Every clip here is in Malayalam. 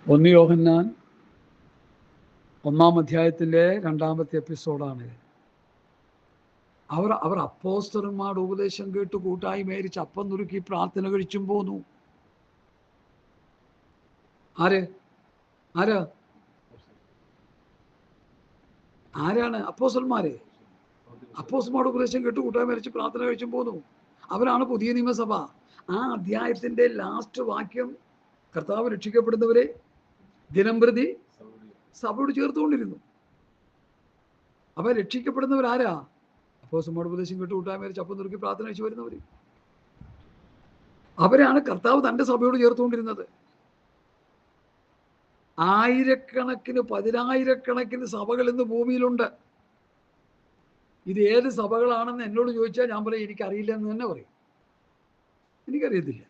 ഒന്ന് യോഹന്നാൻ 1-ാം അധ്യായത്തിലെ 2-ാമത്തെ എപ്പിസോഡാണ്. അവർ അപ്പോസ്തലന്മാരുടെ ഉപദേശം കേട്ട് കൂട്ടായി മേരിച്ച് അപ്പം നുറുക്കി പ്രാർത്ഥന കഴിച്ചും പോന്നു. ആരാണ് അപ്പോസ്തലന്മാര്? അപ്പോസ്തലന്മാരുടെ ഉപദേശം കേട്ട് കൂട്ടായി മേരിച്ച് പ്രാർത്ഥന കഴിച്ചും പോന്നു. അവരാണ് പുതിയ നിയമസഭ. ആ അധ്യായത്തിന്റെ ലാസ്റ്റ് വാക്യം കർത്താവ് രക്ഷിക്കപ്പെടുന്നവരെ ദിനംപ്രതി സഭയോട് ചേർത്തുകൊണ്ടിരുന്നു. അപ്പൊ രക്ഷിക്കപ്പെടുന്നവരാരാ? അപ്പോസ്തലന്മാരുടെ ഉപദേശം കേട്ട് കൂട്ടായി മേരിച്ച് അപ്പം നുറുക്കി പ്രാർത്ഥന കഴിച്ചു വരുന്നവര്. അവരാണ് കർത്താവ് തന്റെ സഭയോട് ചേർത്തുകൊണ്ടിരുന്നത്. ആയിരക്കണക്കിന് 10,000-കണക്കിന് സഭകൾ ഇന്ന് ഭൂമിയിലുണ്ട്. ഇത് ഏത് സഭകളാണെന്ന് എന്നോട് ചോദിച്ചാൽ ഞാൻ പറയും എനിക്കറിയില്ല എന്ന് തന്നെ പറയും. എനിക്കറിയത്തില്ല,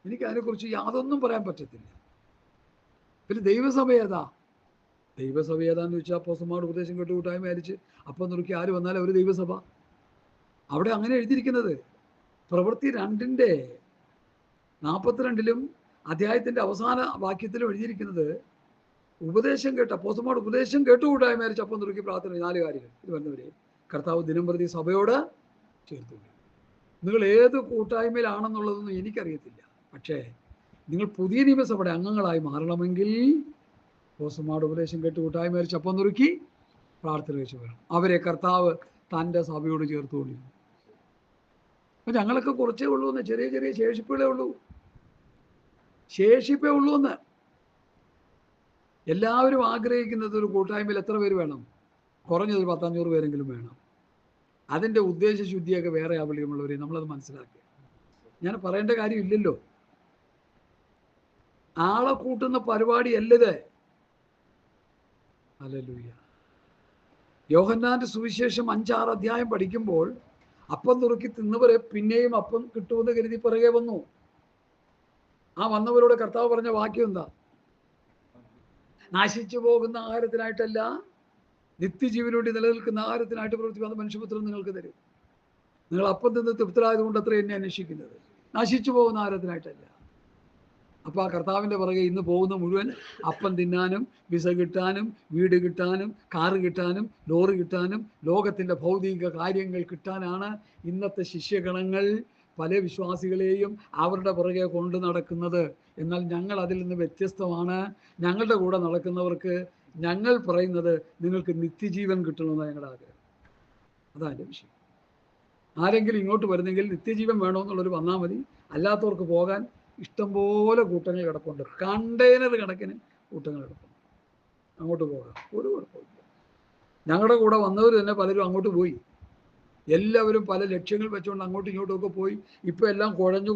എനിക്ക് അതിനെക്കുറിച്ച് യാതൊന്നും പറയാൻ പറ്റത്തില്ല. പിന്നെ ദൈവസഭ ഏതാ? ദൈവസഭ ഏതാന്ന് ചോദിച്ചാൽ അപ്പോസ്തലന്മാരുടെ ഉപദേശം കേട്ട് കൂട്ടായ്മ മേരിച്ച് അപ്പം നുറുക്കി ആര് വന്നാലും ഒരു ദൈവസഭ. അവിടെ അങ്ങനെ എഴുതിയിരിക്കുന്നത്. പ്രവൃത്തി 2:42 അധ്യായത്തിന്റെ അവസാന വാക്യത്തിലും എഴുതിയിരിക്കുന്നത് ഉപദേശം കേട്ട് അപ്പോസ്തലന്മാരുടെ ഉപദേശം കേട്ട് കൂട്ടായ്മ മേരിച്ച് അപ്പം നുറുക്കി പ്രാർത്ഥന. 4 കാര്യങ്ങൾ. ഇത് വരുന്നവരെ കർത്താവ് ദിനംപ്രതി സഭയോട് ചേർത്തു. നിങ്ങൾ ഏത് കൂട്ടായ്മയിലാണെന്നുള്ളതൊന്നും എനിക്കറിയത്തില്ല. പക്ഷേ നിങ്ങൾ പുതിയ നിയമസഭയുടെ അംഗങ്ങളായി മാറണമെങ്കിൽ അപ്പോസ്തലന്മാരുടെ ഉപദേശം കേട്ട് കൂട്ടായ്മ മേരിച്ച് അപ്പം നുറുക്കി പ്രാർത്ഥന വെച്ച് വരണം. അവരെ കർത്താവ് തൻ്റെ സഭയോട് ചേർത്തുകൊണ്ടിരുന്നു. അപ്പം ഞങ്ങളൊക്കെ കുറച്ചേ ഉള്ളൂ എന്ന്, ചെറിയ ചെറിയ ശേഷിപ്പേ ഉള്ളൂ എന്ന്. എല്ലാവരും ആഗ്രഹിക്കുന്നത് ഒരു കൂട്ടായ്മയിൽ എത്ര പേര് വേണം? കുറഞ്ഞത് 100-500 പേരെങ്കിലും വേണം. അതിൻ്റെ ഉദ്ദേശശുദ്ധിയൊക്കെ വേറെ ആവശ്യമുള്ളവരെ നമ്മളത് മനസ്സിലാക്കുക. ഞാൻ പറയേണ്ട കാര്യമില്ലല്ലോ. ആളെ കൂട്ടുന്ന പരിപാടിയല്ലത്. ഹല്ലേലൂയ. യോഹന്നാന്റെ സുവിശേഷം 5-6 അധ്യായം പഠിക്കുമ്പോൾ അപ്പം നുറുക്കി തിന്നവരെ പിന്നെയും അപ്പം കിട്ടുമെന്ന് കരുതി പിറകെ വന്നു. ആ വന്നവരോട് കർത്താവ് പറഞ്ഞ വാക്യം എന്താ? നശിച്ചു പോകുന്ന ആഹാരത്തിനായിട്ടല്ല, നിത്യജീവനോട് നിലനിൽക്കുന്ന ആഹാരത്തിനായിട്ട് പ്രവർത്തിക്കുന്ന മനുഷ്യപുത്രൻ നിങ്ങൾക്ക് തരും. നിങ്ങൾ അപ്പം തിന്ന് തൃപ്തരായതുകൊണ്ട് അത്ര എന്നെ അന്വേഷിക്കുന്നത്, നശിച്ചു പോകുന്ന ആഹാരത്തിനായിട്ടല്ല. അപ്പോൾ ആ കർത്താവിൻ്റെ പുറകെ ഇന്ന് പോകുന്ന മുഴുവൻ അപ്പം തിന്നാനും വിസ കിട്ടാനും വീട് കിട്ടാനും കാറ് കിട്ടാനും ലോറി കിട്ടാനും ലോകത്തിൻ്റെ ഭൗതിക കാര്യങ്ങൾ കിട്ടാനാണ് ഇന്നത്തെ ശിഷ്യഗണങ്ങൾ പല വിശ്വാസികളെയും അവരുടെ പുറകെ കൊണ്ടു നടക്കുന്നത്. എന്നാൽ ഞങ്ങൾ അതിൽ നിന്ന് വ്യത്യസ്തമാണ്. ഞങ്ങളുടെ കൂടെ നടക്കുന്നവർക്ക് ഞങ്ങൾ പറയുന്നത് നിങ്ങൾക്ക് നിത്യജീവൻ കിട്ടണമെന്നാണ് ഞങ്ങളുടെ ആഗ്രഹം. അതാണ് എൻ്റെ വിഷയം. ആരെങ്കിലും ഇങ്ങോട്ട് വരുന്നെങ്കിൽ നിത്യജീവൻ വേണമെന്നുള്ളൊരു വന്നാൽ മതി. അല്ലാത്തവർക്ക് പോകാൻ ഇഷ്ടംപോലെ കൂട്ടങ്ങൾ കിടപ്പുണ്ട്. കണ്ടെയ്നർ കണക്കിന് കൂട്ടങ്ങൾ കിടപ്പുണ്ട്. അങ്ങോട്ട് പോകാം, ഒരു കുഴപ്പമില്ല. ഞങ്ങളുടെ കൂടെ വന്നവർ തന്നെ പലരും അങ്ങോട്ട് പോയി. എല്ലാവരും പല ലക്ഷ്യങ്ങൾ വെച്ചുകൊണ്ട് അങ്ങോട്ടും ഇങ്ങോട്ടും ഒക്കെ പോയി. ഇപ്പം എല്ലാം കുഴഞ്ഞ്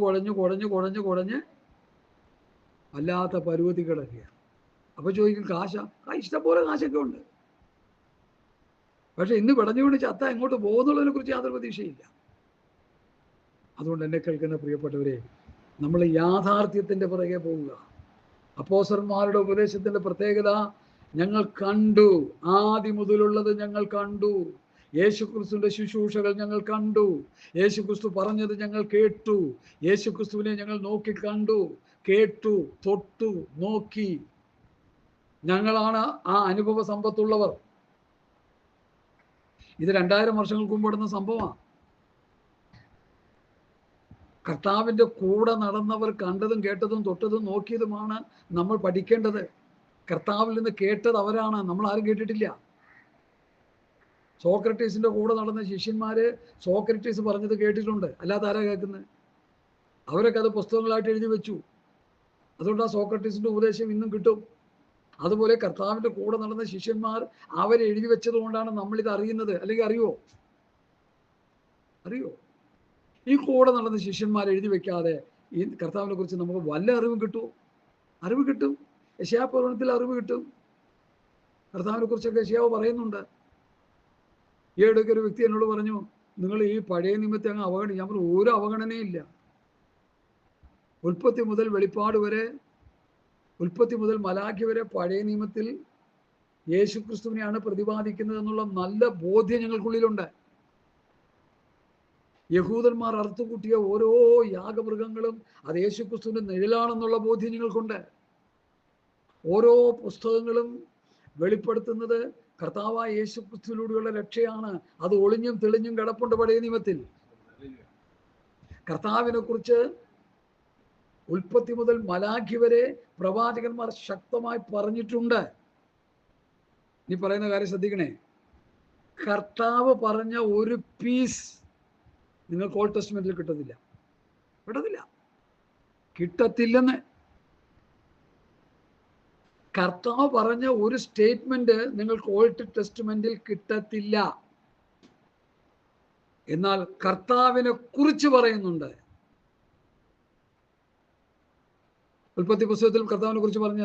അല്ലാത്ത പരുവത്തി കിടക്കുകയാണ്. അപ്പോൾ ചോദിക്കും കാശാ? ഇഷ്ടംപോലെ കാശൊക്കെ ഉണ്ട്. പക്ഷെ ഇന്ന് പിടഞ്ഞുകൊണ്ട് ചത്ത എങ്ങോട്ട് പോകുന്നുള്ളതിനെ കുറിച്ച് യാതൊരു പ്രതീക്ഷയില്ല. അതുകൊണ്ട് എന്നെ കേൾക്കുന്ന പ്രിയപ്പെട്ടവരെ, നമ്മൾ യാഥാർത്ഥ്യത്തിൻ്റെ പുറകെ പോവുക. അപ്പോസ്തലന്മാരുടെ ഉപദേശത്തിൻ്റെ പ്രത്യേകത ഞങ്ങൾ കണ്ടു. ആദ്യം മുതലുള്ളത് ഞങ്ങൾ കണ്ടു. യേശുക്രിസ്തുവിൻ്റെ ശുശ്രൂഷകൾ ഞങ്ങൾ കണ്ടു. യേശുക്രിസ്തു പറഞ്ഞത് ഞങ്ങൾ കേട്ടു. യേശുക്രിസ്തുവിനെ ഞങ്ങൾ നോക്കി കണ്ടു, കേട്ടു, തൊട്ടു, നോക്കി. ഞങ്ങളാണ് ആ അനുഭവ സമ്പത്തുള്ളവർ. ഇത് 2000 വർഷങ്ങൾക്ക് മുമ്പ് നടന്ന സംഭവമാണ്. കർത്താവിൻ്റെ കൂടെ നടന്നവർ കണ്ടതും കേട്ടതും തൊട്ടതും നോക്കിയതുമാണ് നമ്മൾ പഠിക്കേണ്ടത്. കർത്താവിൽ നിന്ന് കേട്ടത് അവരാണ്, നമ്മൾ ആരും കേട്ടിട്ടില്ല. സോക്രട്ടീസിൻ്റെ കൂടെ നടന്ന ശിഷ്യന്മാര് സോക്രട്ടീസ് പറഞ്ഞത് കേട്ടിട്ടുണ്ട്, അല്ലാതെ ആരാ കേൾക്കുന്നത്? അവരൊക്കെ അത് പുസ്തകങ്ങളായിട്ട് എഴുതി വെച്ചു. അതുകൊണ്ട് ആ സോക്രട്ടീസിൻ്റെ ഉപദേശം ഇന്നും കിട്ടും. അതുപോലെ കർത്താവിൻ്റെ കൂടെ നടന്ന ശിഷ്യന്മാർ അവരെഴുതി വെച്ചത് കൊണ്ടാണ് നമ്മളിത് അറിയുന്നത്. അല്ലെങ്കിൽ അറിയോ? ഈ കൂടെ നടന്ന ശിഷ്യന്മാർ എഴുതി വെക്കാതെ ഈ കർത്താവിനെ കുറിച്ച് നമുക്ക് വല്ല അറിവും കിട്ടുമോ? അറിവ് കിട്ടും. യെശയ്യാപ്രവചനത്തിൽ അറിവ് കിട്ടും. കർത്താവിനെ കുറിച്ചൊക്കെ യെശയ്യാവ് പറയുന്നുണ്ട്. ഈ ഇടയ്ക്ക് ഒരു വ്യക്തി എന്നോട് പറഞ്ഞു, നിങ്ങൾ ഈ പഴയ നിയമത്തെ അങ്ങ് അവഗണന. ഞാൻ പറഞ്ഞു, ഒരു അവഗണനയില്ല. ഉൽപ്പത്തി മുതൽ വെളിപ്പാട് വരെ, ഉൽപ്പത്തി മുതൽ മലാഖി വരെ പഴയ നിയമത്തിൽ യേശുക്രിസ്തുവിനെയാണ് പ്രതിപാദിക്കുന്നത് എന്നുള്ള നല്ല ബോധ്യം ഞങ്ങൾക്കുള്ളിലുണ്ട്. യഹൂദന്മാർ അറുത്തുകൂട്ടിയ ഓരോ യാഗമൃഗങ്ങളും അത് യേശുക്രിസ്തുവിന്റെ നിഴലാണെന്നുള്ള ബോധ്യം ഞങ്ങൾക്കുണ്ട്. ഓരോ പുസ്തകങ്ങളും വെളിപ്പെടുത്തുന്നത് കർത്താവായ യേശു ക്രിസ്തുവിലൂടെയുള്ള രക്ഷയാണ്. അത് ഒളിഞ്ഞും തെളിഞ്ഞും കിടപ്പുണ്ട് പഴയ നിയമത്തിൽ. കർത്താവിനെ കുറിച്ച് ഉൽപ്പത്തി മുതൽ മലാഖി വരെ പ്രവാചകന്മാർ ശക്തമായി പറഞ്ഞിട്ടുണ്ട്. നീ പറയുന്ന കാര്യം ശ്രദ്ധിക്കണേ. കർത്താവ് പറഞ്ഞ ഒരു പീസ് നിങ്ങൾക്ക് ഓൾഡ് ടെസ്റ്റ്മെന്റിൽ കിട്ടത്തില്ല. കിട്ടത്തില്ലെന്ന്. കർത്താവ് പറഞ്ഞ ഒരു സ്റ്റേറ്റ്മെന്റ് നിങ്ങൾക്ക് ഓൾഡ് ടെസ്റ്റ്മെന്റിൽ കിട്ടത്തില്ല. എന്നാൽ കർത്താവിനെ കുറിച്ച് പറയുന്നുണ്ട്. ഉൽപ്പത്തി പുസ്തകത്തിൽ കർത്താവിനെ കുറിച്ച് പറഞ്ഞ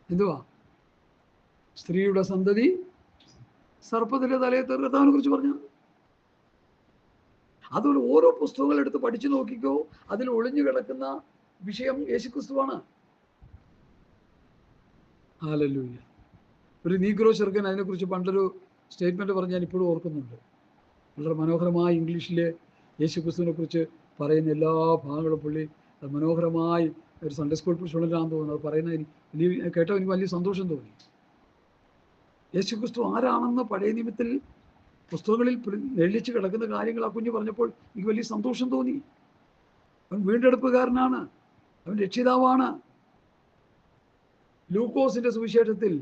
എന്തുവാ? സ്ത്രീയുടെ സന്തതി സർപ്പത്തിന്റെ തലയെ കർത്താവിനെ കുറിച്ച് പറഞ്ഞു. അതുകൊണ്ട് ഓരോ പുസ്തകങ്ങൾ എടുത്ത് പഠിച്ചു നോക്കിക്കോ, അതിൽ ഒളിഞ്ഞു കിടക്കുന്ന വിഷയം യേശുക്രിസ്തുവാണ്. ഹല്ലേലൂയ. ഒരു നീഗ്രോ ചെറുക്കൻ അതിനെക്കുറിച്ച് പണ്ടൊരു സ്റ്റേറ്റ്മെന്റ് പറഞ്ഞ് ഞാൻ ഇപ്പോഴും ഓർക്കുന്നുണ്ട്. വളരെ മനോഹരമായി ഇംഗ്ലീഷിൽ യേശുക്രിസ്തുവിനെ കുറിച്ച് പറയുന്ന എല്ലാ ഭാഗങ്ങളും പുള്ളി മനോഹരമായി ഒരു സൺഡേ സ്കൂൾ സ്റ്റുഡൻ്റാണെന്ന് തോന്നുന്നു. അത് പറയുന്ന കേട്ടോ എനിക്ക് വലിയ സന്തോഷം തോന്നി. യേശുക്രിസ്തു ആരാണെന്ന് പഴയ നിയമത്തിൽ പുസ്തകങ്ങളിൽ എഴുതിച്ച് കിടക്കുന്ന കാര്യങ്ങൾ ആ കുഞ്ഞ് പറഞ്ഞപ്പോൾ എനിക്ക് വലിയ സന്തോഷം തോന്നി. അവൻ വീണ്ടെടുപ്പുകാരനാണ്, അവൻ രക്ഷിതാവാണ്. ലൂക്കോസിന്റെ സുവിശേഷത്തിൽ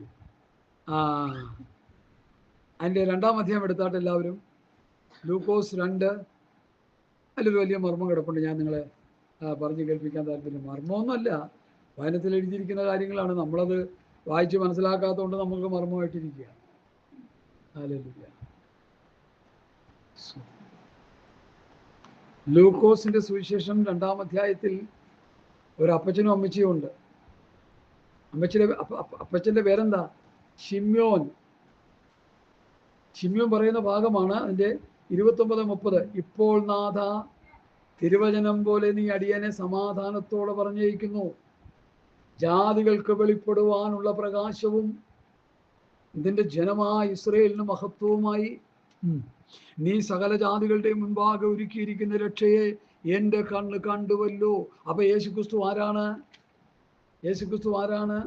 അതിൻ്റെ 2-ാം അധ്യായം എടുത്താട്ട് എല്ലാവരും. ലൂക്കോസ് 2 അതിലൊരു വലിയ മർമ്മം കിടപ്പുണ്ട്. ഞാൻ നിങ്ങളെ പറഞ്ഞു കേൾപ്പിക്കാൻ താല്പര്യം. മർമ്മമൊന്നുമല്ല, വചനത്തിൽ എഴുതിയിരിക്കുന്ന കാര്യങ്ങളാണ്. നമ്മളത് വായിച്ച് മനസ്സിലാക്കാത്തതുകൊണ്ട് നമുക്ക് മർമ്മമായിട്ടിരിക്കുക. ഹല്ലേലൂയ. ലൂക്കോസിന്റെ സുവിശേഷം 2-ാം അധ്യായത്തിൽ ഒരു അപ്പച്ചനും അമ്മച്ചിയും ഉണ്ട്. അപ്പച്ചന്റെ പേരെന്താ? ശിമ്യോൻ. ശിമ്യോൻ പറയുന്ന ഭാഗമാണ് അതിന്റെ 29-30. ഇപ്പോൾ നാഥ, തിരുവചനം പോലെ നീ അടിയനെ സമാധാനത്തോടെ പറഞ്ഞിരിക്കുന്നു. ജാതികൾക്ക് വെളിപ്പെടുവാനുള്ള പ്രകാശവും ഇതിന്റെ ജനമായ ഇസ്രായേലിന് മഹത്വവുമായി നീ സകല ജാതികളുടെ മുൻപാകെ ഒരുക്കിയിരിക്കുന്ന രക്ഷയെ എൻ്റെ കണ്ണ് കണ്ടുവല്ലോ. അപ്പൊ യേശുക്രിസ്തു ആരാണ്? യേശുക്രിസ്തു ആരാണ്?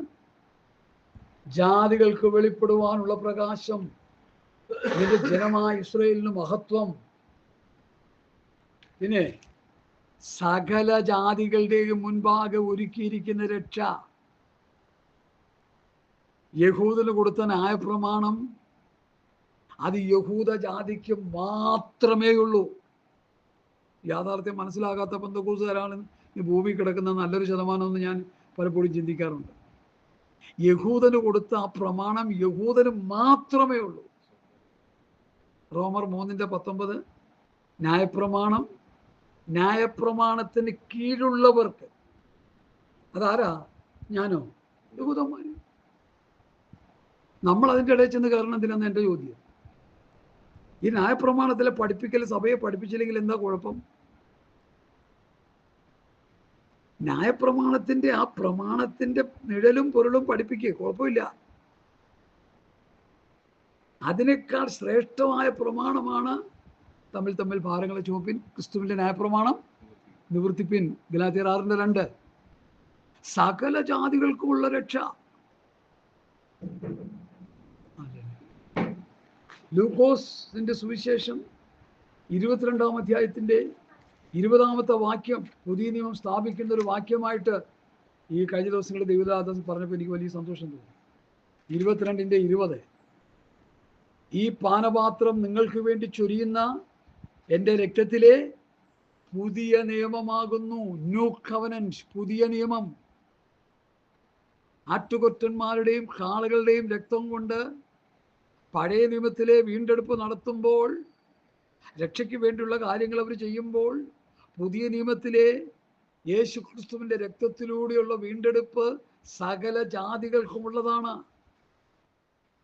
ജാതികൾക്ക് വെളിപ്പെടുവാനുള്ള പ്രകാശം, ഇതിന്റെ ജനമായ ഇസ്രായേലിന് മഹത്വം, പിന്നെ സകല ജാതികളുടെയും മുൻപാകെ ഒരുക്കിയിരിക്കുന്ന രക്ഷ. യഹൂദന് കൊടുത്ത ന്യായപ്രമാണം അത് യഹൂദ ജാതിക്ക് മാത്രമേ ഉള്ളൂ. യാഥാർത്ഥ്യം മനസ്സിലാകാത്ത പെന്തക്കോസ്തുകാരാണ് ഈ ഭൂമി കിടക്കുന്ന നല്ലൊരു ശതമാനമെന്ന് ഞാൻ പലപ്പോഴും ചിന്തിക്കാറുണ്ട്. യഹൂദന് കൊടുത്ത ആ പ്രമാണം യഹൂദന് മാത്രമേ ഉള്ളൂ. റോമർ 3:19 ന്യായപ്രമാണം ന്യായപ്രമാണത്തിന് കീഴുള്ളവർക്ക്. അതാരാ? ഞാനോ? യഹൂദന്മാര്. നമ്മൾ അതിൻ്റെ ഇടയിൽ ചെന്ന് കയറണം എന്തിനാന്ന് എൻ്റെ ചോദ്യം. ഈ ന്യായപ്രമാണത്തിലെ പഠിപ്പിക്കൽ സഭയെ പഠിപ്പിച്ചില്ലെങ്കിൽ എന്താ കുഴപ്പം? ന്യായപ്രമാണത്തിന്റെ ആ പ്രമാണത്തിന്റെ നിഴലും പൊരുളും പഠിപ്പിക്കുക, കുഴപ്പമില്ല. അതിനേക്കാൾ ശ്രേഷ്ഠമായ പ്രമാണമാണ് തമ്മിൽ ഭാരങ്ങളെ ചുമപ്പിൻ, ക്രിസ്തുവിന്റെ ന്യായപ്രമാണം നിവർത്തിപ്പിൻ. ഗലാത്യർ 6:2. സകല ജാതികൾക്കുമുള്ള രക്ഷ. ലൂക്കോസിന്റെ സുവിശേഷം 22-ാം അധ്യായത്തിന്റെ 20-ാമത്തെ വാക്യം പുതിയ നിയമം സ്ഥാപിക്കുന്ന ഒരു വാക്യമായിട്ട് ഈ കഴിഞ്ഞ ദിവസങ്ങളിൽ ദൈവദാസൻ പറഞ്ഞപ്പോൾ എനിക്ക് വലിയ സന്തോഷം തോന്നി. 22:20 ഈ പാനപാത്രം നിങ്ങൾക്ക് വേണ്ടി ചൊരിയുന്ന എൻ്റെ രക്തത്തിലെ പുതിയ നിയമമാകുന്നു. ന്യൂ കവനന്റ്, പുതിയ നിയമം. ആട്ടുകൊറ്റന്മാരുടെയും കാളകളുടെയും രക്തം കൊണ്ട് പഴയ നിയമത്തിലെ വീണ്ടെടുപ്പ് നടത്തുമ്പോൾ, രക്ഷയ്ക്ക് വേണ്ടിയുള്ള കാര്യങ്ങൾ അവർ ചെയ്യുമ്പോൾ, പുതിയ നിയമത്തിലെ യേശു ക്രിസ്തുവിന്റെ രക്തത്തിലൂടെയുള്ള വീണ്ടെടുപ്പ് സകല ജാതികൾക്കുമുള്ളതാണ്.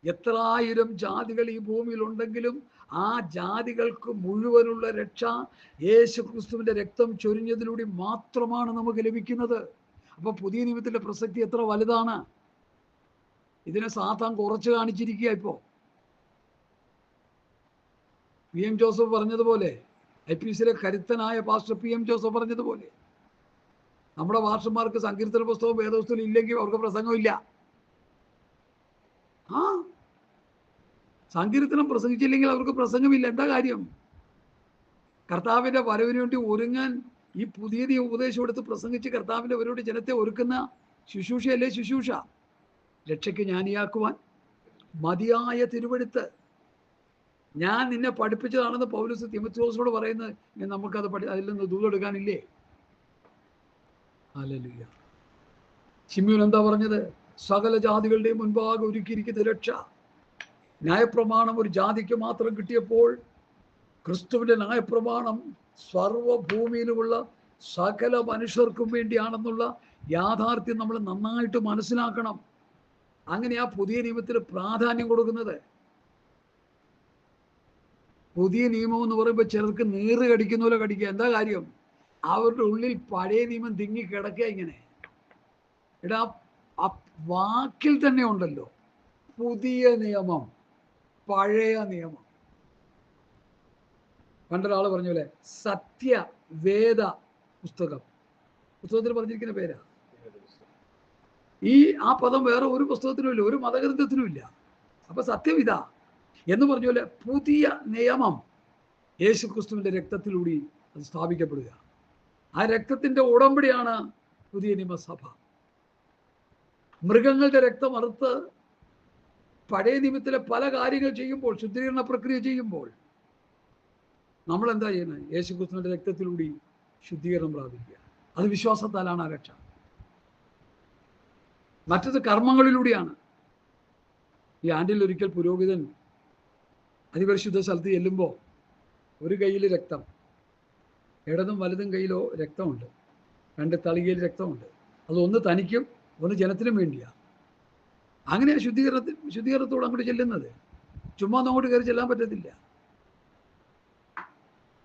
എത്രായിരം ജാതികൾ ഈ ഭൂമിയിൽ ഉണ്ടെങ്കിലും ആ ജാതികൾക്ക് മുഴുവനുള്ള രക്ഷ യേശു ക്രിസ്തുവിന്റെ രക്തം ചൊരിഞ്ഞതിലൂടെ മാത്രമാണ് നമുക്ക് ലഭിക്കുന്നത്. അപ്പൊ പുതിയ നിയമത്തിന്റെ പ്രസക്തി എത്ര വലുതാണ്! ഇതിനെ സാത്താൻ കുറച്ച് കാണിച്ചിരിക്കുക. ഇപ്പോ PM ജോസഫ് പറഞ്ഞതുപോലെ, IPCയിലെ കരുത്തനായ പാസ്റ്റർ PM ജോസഫ് പറഞ്ഞതുപോലെ, നമ്മുടെ മാസ്റ്റർമാർക്ക് സങ്കീർത്തന പുസ്തകവും വേദപുസ്തകവും ഇല്ലെങ്കിൽ അവർക്ക് പ്രസംഗമില്ല. ആ സങ്കീർത്തനം പ്രസംഗിച്ചില്ലെങ്കിൽ അവർക്ക് പ്രസംഗമില്ല. എന്താ കാര്യം? കർത്താവിന്റെ വരവിന് വേണ്ടി ഒരുങ്ങാൻ ഈ പുതിയ ഉപദേശം എടുത്ത് പ്രസംഗിച്ച് കർത്താവിന്റെ വരവിന് ജനത്തെ ഒരുക്കുന്ന ശുശ്രൂഷയല്ലേ ശുശ്രൂഷ. രക്ഷയ്ക്ക് ജ്ഞാനിയാക്കുവാൻ മതിയായ തിരുവെഴുത്ത് ഞാൻ നിന്നെ പഠിപ്പിച്ചതാണെന്ന് പൗലോസ് തീമോഥെയോസിനോട് പറയുന്നത്. നമുക്കത് അതിൽ നിന്ന് ദൂരെടുക്കാനില്ലേ? ഹല്ലേലൂയ. ശിമ്യോൻ എന്താ പറഞ്ഞത്? സകല ജാതികളുടെയും മുൻപാകെ ഒരുക്കിയിരിക്കുന്ന രക്ഷ. ന്യായപ്രമാണം ഒരു ജാതിക്ക് മാത്രം കിട്ടിയപ്പോൾ ക്രിസ്തുവിന്റെ ന്യായപ്രമാണം സർവഭൂമിയിലുമുള്ള സകല മനുഷ്യർക്കും വേണ്ടിയാണെന്നുള്ള യാഥാർത്ഥ്യം നമ്മൾ നന്നായിട്ട് മനസ്സിലാക്കണം. അങ്ങനെ ആ പുതിയ നിയമത്തിന് പ്രാധാന്യം കൊടുക്കുന്നത്. പുതിയ നിയമം എന്ന് പറയുമ്പോൾ ചിലർക്ക് നീറ് കടിക്കുന്ന പോലെ കടിക്കുക. എന്താ കാര്യം? അവരുടെ ഉള്ളിൽ പഴയ നിയമം തിങ്ങി കിടക്കുക. ഇങ്ങനെ എടാ, ആ വാക്കിൽ തന്നെ ഉണ്ടല്ലോ പുതിയ നിയമം പഴയ നിയമം. പണ്ടൊരാള് പറഞ്ഞ പോലെ സത്യവേദ പുസ്തകം. പുസ്തകത്തിൽ പറഞ്ഞിരിക്കുന്ന പേരാ. ആ പദം വേറെ ഒരു പുസ്തകത്തിനും ഇല്ല, ഒരു മതഗ്രന്ഥത്തിനും ഇല്ല. അപ്പൊ സത്യം ഇതാ എന്ന് പറഞ്ഞ പോലെ പുതിയ നിയമം യേശു ക്രിസ്തുവിന്റെ രക്തത്തിലൂടെ അത് സ്ഥാപിക്കപ്പെടുക. ആ രക്തത്തിന്റെ ഉടമ്പടിയാണ് പുതിയ നിയമസഭ. മൃഗങ്ങളുടെ രക്തം അറുത്ത് പഴയ നിയമത്തിലെ പല കാര്യങ്ങൾ ചെയ്യുമ്പോൾ, ശുദ്ധീകരണ പ്രക്രിയ ചെയ്യുമ്പോൾ നമ്മൾ എന്താ ചെയ്യുന്നത്? യേശു ക്രിസ്തുവിന്റെ രക്തത്തിലൂടെ ശുദ്ധീകരണം പ്രാപിക്കുക. അത് വിശ്വാസത്താലാണ് ആ രക്ഷ. മറ്റത് കർമ്മങ്ങളിലൂടെയാണ്. ഈ ആണ്ടിൽ ഒരിക്കൽ പുരോഹിതൻ അതിപരിശുദ്ധ സ്ഥലത്ത് ചെല്ലുമ്പോൾ ഒരു കയ്യിൽ രക്തം, ഇടതും വലതും കയ്യിലോ രക്തമുണ്ട്, 2 തളികയിൽ രക്തമുണ്ട്. അത് ഒന്ന് തനിക്കും ഒന്ന് ജനത്തിനും വേണ്ടിയാണ്. അങ്ങനെയാണ് ശുദ്ധീകരണത്തോട് അങ്ങോട്ട് ചെല്ലുന്നത്. ചുമ്മാ അങ്ങോട്ട് കയറി ചെല്ലാൻ പറ്റത്തില്ല.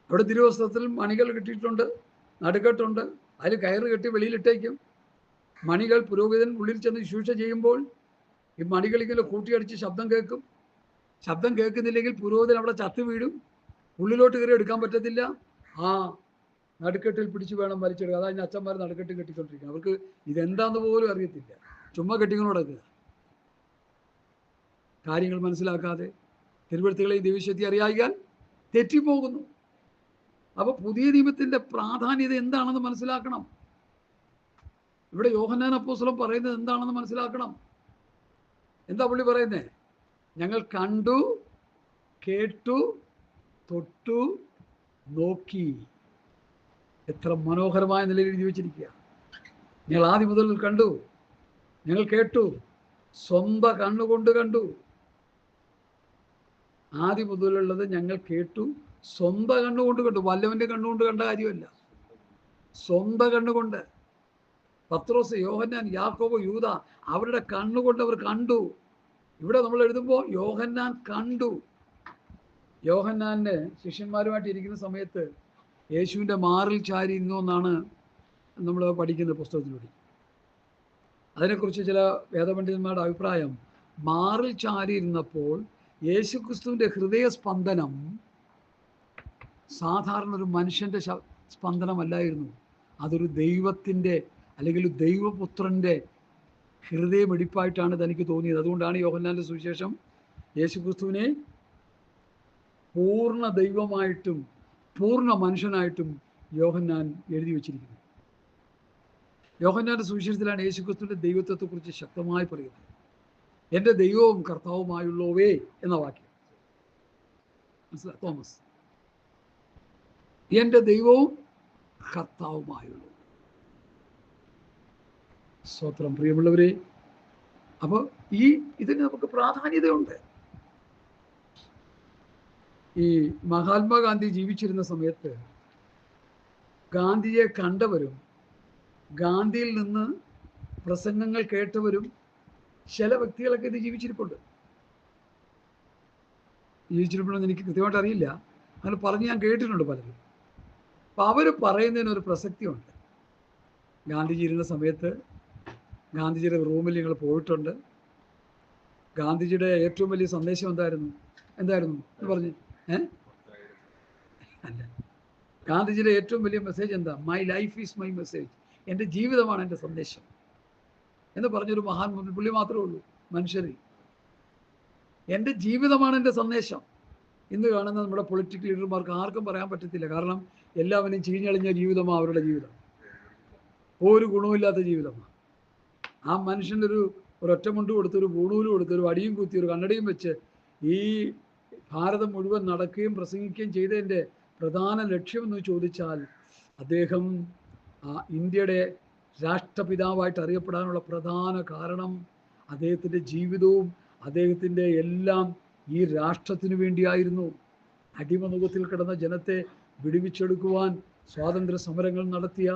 അവിടെ തിരുവസ്ത്രത്തിൽ മണികൾ കെട്ടിയിട്ടുണ്ട്, നടുക്കെട്ടുണ്ട്, അതിൽ കയറ് കെട്ടി വെളിയിലിട്ടേക്കും. മണികൾ പുരോഹിതൻ ഉള്ളിൽ ചെന്ന് ശുശ്രൂഷ ചെയ്യുമ്പോൾ ഈ മണികളിങ്ങനെ കൂട്ടിയടിച്ച് ശബ്ദം കേൾക്കും. ശബ്ദം കേൾക്കുന്നില്ലെങ്കിൽ പുരോഹിതൻ അവിടെ ചത്തു വീഴും. ഉള്ളിലോട്ട് കയറി എടുക്കാൻ പറ്റത്തില്ല. ആ നടുക്കെട്ടിൽ പിടിച്ചു വേണം വലിച്ചെടുക്കുക. അതായത് അച്ഛന്മാർ നടുക്കെട്ട് കെട്ടിക്കൊണ്ടിരിക്കുക. അവർക്ക് ഇതെന്താന്ന് പോലും അറിയത്തില്ല, ചുമ്മാ കെട്ടിക്കൊണ്ട് നടക്കുക. കാര്യങ്ങൾ മനസ്സിലാക്കാതെ തിരുവഴുത്തുകളെയും ദൈവശക്തി അറിയാൻ തെറ്റിപ്പോകുന്നു. അപ്പൊ പുതിയ നിയമത്തിന്റെ പ്രാധാന്യത എന്താണെന്ന് മനസ്സിലാക്കണം. ഇവിടെ യോഹന്നാൻ അപ്പോസ്തലൻ പറയുന്നത് എന്താണെന്ന് മനസ്സിലാക്കണം. എന്താ പുള്ളി പറയുന്നേ? ഞങ്ങൾ കണ്ടു, കേട്ടു, തൊട്ടു, നോക്കി. എത്ര മനോഹരമായ നിലയിൽ എഴുതി വെച്ചിരിക്കുക. ഞങ്ങൾ ആദ്യം മുതൽ കണ്ടു, ഞങ്ങൾ കേട്ടു, സ്വന്തം കണ്ണുകൊണ്ട് കണ്ടു. ആദ്യം മുതലുള്ളത് ഞങ്ങൾ കേട്ടു, സ്വന്തം കണ്ണുകൊണ്ട് കണ്ടു. വല്ലവന്റെ കണ്ണുകൊണ്ട് കണ്ട കാര്യമല്ല, സ്വന്തം കണ്ണുകൊണ്ട്. പത്രോസ്, യോഹന്നാൻ, യാക്കോബ്, യൂദ അവരുടെ കണ്ണുകൊണ്ട് അവർ കണ്ടു. ഇവിടെ നമ്മൾ എഴുതുമ്പോൾ യോഹന്നാൻ കണ്ടു. യോഹന്നാന്റെ ശിഷ്യന്മാരുമായിട്ട് ഇരിക്കുന്ന സമയത്ത് യേശുവിൻ്റെ മാറിൽ ചാരി ഇരുന്നു എന്നാണ് നമ്മൾ പഠിക്കുന്ന പുസ്തകത്തിലൂടെ. അതിനെക്കുറിച്ച് ചില വേദപണ്ഡിതന്മാരുടെ അഭിപ്രായം, മാറിൽ ചാരി ഇരുന്നപ്പോൾ യേശു ക്രിസ്തുവിൻ്റെ ഹൃദയസ്പന്ദനം സാധാരണ ഒരു മനുഷ്യൻ്റെ സ്പന്ദനമല്ലായിരുന്നു. അതൊരു ദൈവത്തിൻ്റെ അല്ലെങ്കിൽ ദൈവപുത്രൻ്റെ ഹൃദയമിടിപ്പായിട്ടാണ് തനിക്ക് തോന്നിയത്. അതുകൊണ്ടാണ് യോഹന്നാന്റെ സുവിശേഷം യേശു ക്രിസ്തുവിനെ പൂർണ്ണ ദൈവമായിട്ടും പൂർണ്ണ മനുഷ്യനായിട്ടും യോഹന്നാൻ എഴുതി വച്ചിരിക്കുന്നത്. യോഹന്നാന്റെ സുവിശേഷത്തിലാണ് യേശു ക്രിസ്തുവിന്റെ ദൈവത്വത്തെക്കുറിച്ച് ശക്തമായി പറയുന്നത്. എൻ്റെ ദൈവവും കർത്താവുമായുള്ളവേ എന്ന വാക്യം മനസ്സിലായി തോമസ്? എൻ്റെ ദൈവവും കർത്താവുമായുള്ളൂ. സ്തോത്രം. പ്രിയമുള്ളവരെ, അപ്പോൾ ഇതിന് നമുക്ക് പ്രാധാന്യതയുണ്ട്. ഈ മഹാത്മാഗാന്ധി ജീവിച്ചിരുന്ന സമയത്ത് ഗാന്ധിയെ കണ്ടവരും ഗാന്ധിയിൽ നിന്ന് പ്രസംഗങ്ങൾ കേട്ടവരും ചില വ്യക്തികളൊക്കെ ഇത് ജീവിച്ചിരിപ്പുണ്ടെന്ന് എനിക്ക് കൃത്യമായിട്ട് അറിയില്ല. അങ്ങനെ പറഞ്ഞ് ഞാൻ കേട്ടിട്ടുണ്ട് പലരും. അപ്പം അവർ പറയുന്നതിനൊരു പ്രസക്തിയുണ്ട്. ഗാന്ധിജി ഇരുന്ന സമയത്ത് ഗാന്ധിജിയുടെ റൂമിൽ ഞങ്ങൾ പോയിട്ടുണ്ട്. ഗാന്ധിജിയുടെ ഏറ്റവും വലിയ സന്ദേശം എന്തായിരുന്നു എന്ന് പറഞ്ഞ് അല്ല, ഗാന്ധിജിയുടെ ഏറ്റവും വലിയ മെസ്സേജ് എന്താ? My life is my message. എൻ്റെ ജീവിതമാണ് എൻ്റെ സന്ദേശം എന്ന് പറഞ്ഞൊരു മഹാൻ പുള്ളി മാത്രമേ ഉള്ളൂ മനുഷ്യരിൽ. എൻ്റെ ജീവിതമാണ് എൻ്റെ സന്ദേശം. ഇന്ന് കാണുന്ന നമ്മുടെ പൊളിറ്റിക്കൽ ലീഡർമാർക്ക് ആർക്കും പറയാൻ പറ്റത്തില്ല. കാരണം എല്ലാവരും ചീഞ്ഞളിഞ്ഞ ജീവിതമാണ് അവരുടെ ജീവിതം, ഒരു ഗുണമില്ലാത്ത ജീവിതമാണ്. ആ മനുഷ്യൻ്റെ ഒരൊറ്റമുണ്ട് കൊടുത്ത്, ഒരു ഗുണൂലും കൊടുത്ത്, ഒരു വടിയും കുത്തി, ഒരു കണ്ണടയും വെച്ച് ഈ ഭാരതം മുഴുവൻ നടക്കുകയും പ്രസംഗിക്കുകയും ചെയ്തതിൻ്റെ പ്രധാന ലക്ഷ്യമെന്ന് ചോദിച്ചാൽ അദ്ദേഹം ഇന്ത്യയുടെ രാഷ്ട്രപിതാവായിട്ട് അറിയപ്പെടാനുള്ള പ്രധാന കാരണം അദ്ദേഹത്തിൻ്റെ ജീവിതവും അദ്ദേഹത്തിൻ്റെ എല്ലാം ഈ രാഷ്ട്രത്തിനു വേണ്ടിയായിരുന്നു. അടിമനുഖത്തിൽ കിടന്ന ജനത്തെ വിടുവിച്ചെടുക്കുവാൻ സ്വാതന്ത്ര്യ സമരങ്ങൾ നടത്തിയ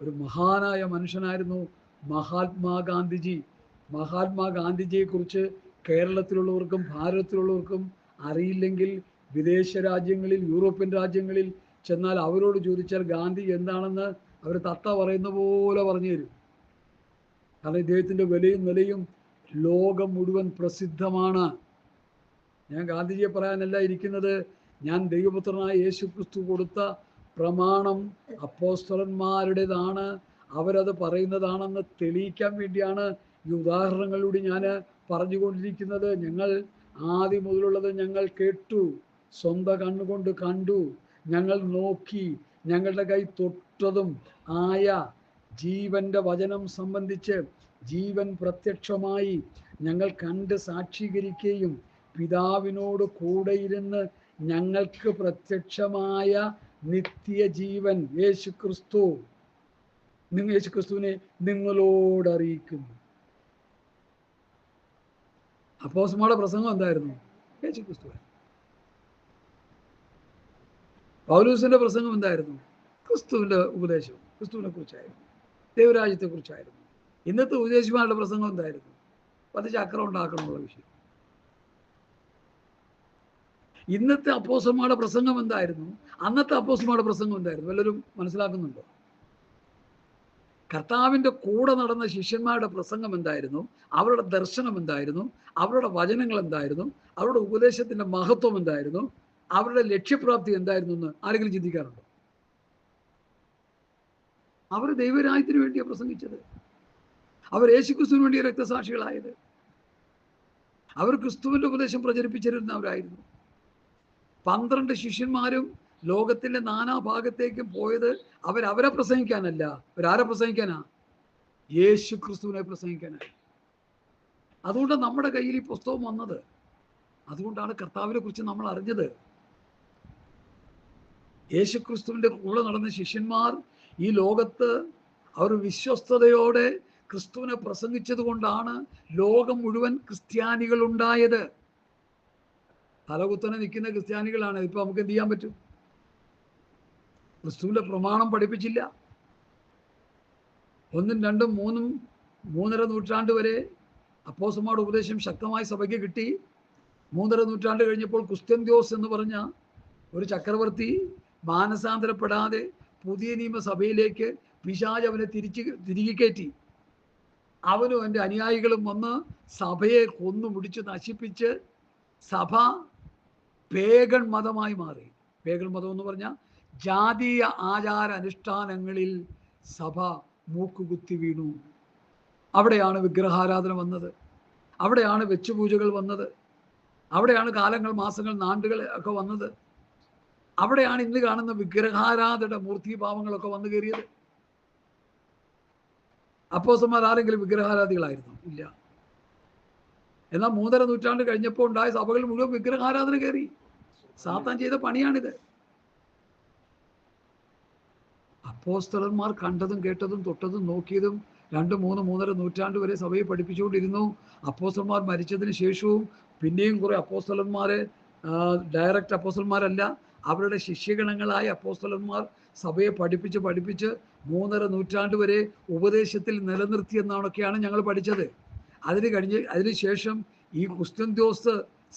ഒരു മഹാനായ മനുഷ്യനായിരുന്നു മഹാത്മാഗാന്ധിജി. മഹാത്മാഗാന്ധിജിയെക്കുറിച്ച് കേരളത്തിലുള്ളവർക്കും ഭാരതത്തിലുള്ളവർക്കും അറിയില്ലെങ്കിൽ വിദേശ രാജ്യങ്ങളിൽ, യൂറോപ്യൻ രാജ്യങ്ങളിൽ ചെന്നാൽ അവരോട് ചോദിച്ചാൽ ഗാന്ധി എന്താണെന്ന് അവർ തത്ത പറയുന്ന പോലെ പറഞ്ഞു തരും. കാരണം ഇദ്ദേഹത്തിൻ്റെ വിലയും നിലയും ലോകം മുഴുവൻ പ്രസിദ്ധമാണ്. ഞാൻ ഗാന്ധിജിയെ പറയാനല്ല ഇരിക്കുന്നത്. ഞാൻ ദൈവപുത്രനായ യേശു ക്രിസ്തു കൊടുത്ത പ്രമാണം അപ്പോസ്തലന്മാരുടേതാണ്, അവരത് പറയുന്നതാണെന്ന് തെളിയിക്കാൻ വേണ്ടിയാണ് ഈ ഉദാഹരണങ്ങളിലൂടെ ഞാൻ പറഞ്ഞുകൊണ്ടിരിക്കുന്നത്. ഞങ്ങൾ ആദ്യം മുതലുള്ളത് ഞങ്ങൾ കേട്ടു, സ്വന്തം കണ്ണുകൊണ്ട് കണ്ടു, ഞങ്ങൾ നോക്കി, ഞങ്ങളുടെ കൈ തൊട്ടതും ആയ ജീവന്റെ വചനം സംബന്ധിച്ച് ജീവൻ പ്രത്യക്ഷമായി ഞങ്ങൾ കണ്ട് സാക്ഷീകരിക്കുകയും പിതാവിനോട് കൂടെ ഇരുന്ന് ഞങ്ങൾക്ക് പ്രത്യക്ഷമായ നിത്യജീവൻ യേശുക്രിസ്തുവിനെ നിങ്ങളോട് അറിയിക്കുന്നു. അപ്പോസ്തലന്മാരുടെ പ്രസംഗം എന്തായിരുന്നു? യേശുക്രിസ്തു. പൗലോസിന്റെ പ്രസംഗം എന്തായിരുന്നു? ക്രിസ്തുവിന്റെ ഉപദേശം, ക്രിസ്തുവിനെ കുറിച്ചായിരുന്നു, ദൈവരാജ്യത്തെ കുറിച്ചായിരുന്നു. ഇന്നത്തെ ഉപദേശിമാരുടെ പ്രസംഗം എന്തായിരുന്നു? ചക്രം ഉണ്ടാക്കണമെന്നുള്ള വിഷയം. ഇന്നത്തെ അപ്പോസ്തലന്മാരുടെ പ്രസംഗം എന്തായിരുന്നു? അന്നത്തെ അപ്പോസ്തലന്മാരുടെ പ്രസംഗം എന്തായിരുന്നു? വല്ലവരും മനസ്സിലാക്കുന്നുണ്ടോ? കർത്താവിൻ്റെ കൂടെ നടന്ന ശിഷ്യന്മാരുടെ പ്രസംഗം എന്തായിരുന്നു? അവരുടെ ദർശനം എന്തായിരുന്നു? അവരുടെ വചനങ്ങൾ എന്തായിരുന്നു? അവരുടെ ഉപദേശത്തിൻ്റെ മഹത്വം എന്തായിരുന്നു? അവരുടെ ലക്ഷ്യപ്രാപ്തി എന്തായിരുന്നു എന്ന് ആരെങ്കിലും ചിന്തിക്കാറുണ്ടോ? അവർ ദൈവരാജ്യത്തിന് വേണ്ടിയാണ് പ്രസംഗിച്ചത്. അവർ യേശുക്രിസ്തുവിന് വേണ്ടിയ രക്തസാക്ഷികളായത്. അവർ ക്രിസ്തുവിൻ്റെ ഉപദേശം പ്രചരിപ്പിച്ചിരുന്നവരായിരുന്നു. 12 ശിഷ്യന്മാരും ലോകത്തിൻ്റെ നാനാഭാഗത്തേക്കും പോയത് അവരെ പ്രസംഗിക്കാനല്ല. അവരാരെ പ്രസംഗിക്കാനാ? യേശു ക്രിസ്തുവിനെ പ്രസംഗിക്കാനാണ്. അതുകൊണ്ടാണ് നമ്മുടെ കയ്യിൽ ഈ പുസ്തകം വന്നത്. അതുകൊണ്ടാണ് കർത്താവിനെ കുറിച്ച് നമ്മൾ അറിഞ്ഞത്. യേശു ക്രിസ്തുവിൻ്റെ കൂടെ നടന്ന ശിഷ്യന്മാർ ഈ ലോകത്ത് അവർ വിശ്വസ്തയോടെ ക്രിസ്തുവിനെ പ്രസംഗിച്ചത് കൊണ്ടാണ് ലോകം മുഴുവൻ ക്രിസ്ത്യാനികൾ ഉണ്ടായത്. തലകുത്തനെ നിൽക്കുന്ന ക്രിസ്ത്യാനികളാണ്. ഇപ്പൊ നമുക്ക് എന്ത് ചെയ്യാൻ പറ്റും? ക്രിസ്തുവിന്റെ പ്രമാണം പഠിപ്പിച്ചില്ല. 1, 2, 3, 3.5 നൂറ്റാണ്ട് വരെ അപ്പോസ്തലന്മാരുടെ ഉപദേശം ശക്തമായി സഭയ്ക്ക് കിട്ടി. 3.5 നൂറ്റാണ്ട് കഴിഞ്ഞപ്പോൾ കുസ്ത്യന്ത്യോസ് എന്ന് പറഞ്ഞ ഒരു ചക്രവർത്തി മാനസാന്തരപ്പെടാതെ പുതിയ നിയമസഭയിലേക്ക് പിശാച് അവനെ തിരികെ കയറ്റി. അവനും എൻ്റെ അനുയായികളും വന്ന് സഭയെ കൊന്നു മുടിച്ച് നശിപ്പിച്ച് സഭ പേഗൺ മതമായി മാറി. പേഗൺ മതം എന്ന് പറഞ്ഞാൽ ജാതീയ ആചാര അനുഷ്ഠാനങ്ങളിൽ സഭ മൂക്കുകുത്തി വീണു. അവിടെയാണ് വിഗ്രഹാരാധന വന്നത്, അവിടെയാണ് വെച്ചുപൂജകൾ വന്നത്, അവിടെയാണ് കാലങ്ങൾ, മാസങ്ങൾ, നാണ്ടുകൾ ഒക്കെ വന്നത്. അവിടെയാണ് ഇന്ന് കാണുന്ന വിഗ്രഹാരാധന മൂർത്തിഭാവങ്ങളൊക്കെ വന്നു കയറിയത്. അപ്പോസ്തലന്മാർ ആരെങ്കിലും വിഗ്രഹാരാധികളായിരുന്നു? ഇല്ല. എന്നാൽ 3.5 നൂറ്റാണ്ട് കഴിഞ്ഞപ്പോൾ ഉണ്ടായ സഭകൾ മുഴുവൻ വിഗ്രഹാരാധന കയറി. സാത്താൻ ചെയ്ത പണിയാണിത്. അപ്പോസ്തലന്മാർ കണ്ടതും കേട്ടതും തൊട്ടതും നോക്കിയതും 2, 3, 3.5 നൂറ്റാണ്ട് വരെ സഭയെ പഠിപ്പിച്ചുകൊണ്ടിരുന്നു. അപ്പോസ്തലന്മാർ മരിച്ചതിന് ശേഷവും പിന്നെയും കുറെ അപ്പോസ്തലന്മാരെ, ഡയറക്റ്റ് അപ്പോസ്തലന്മാരല്ല, അവരുടെ ശിഷ്യഗണങ്ങളായ അപ്പോസ്തലന്മാർ സഭയെ പഠിപ്പിച്ച് 3.5 നൂറ്റാണ്ട് വരെ ഉപദേശത്തിൽ നിലനിർത്തിയെന്നാണൊക്കെയാണ് ഞങ്ങൾ പഠിച്ചത്. അതിനുശേഷം ഈ കുസ്ത്യന്ത്യോസ്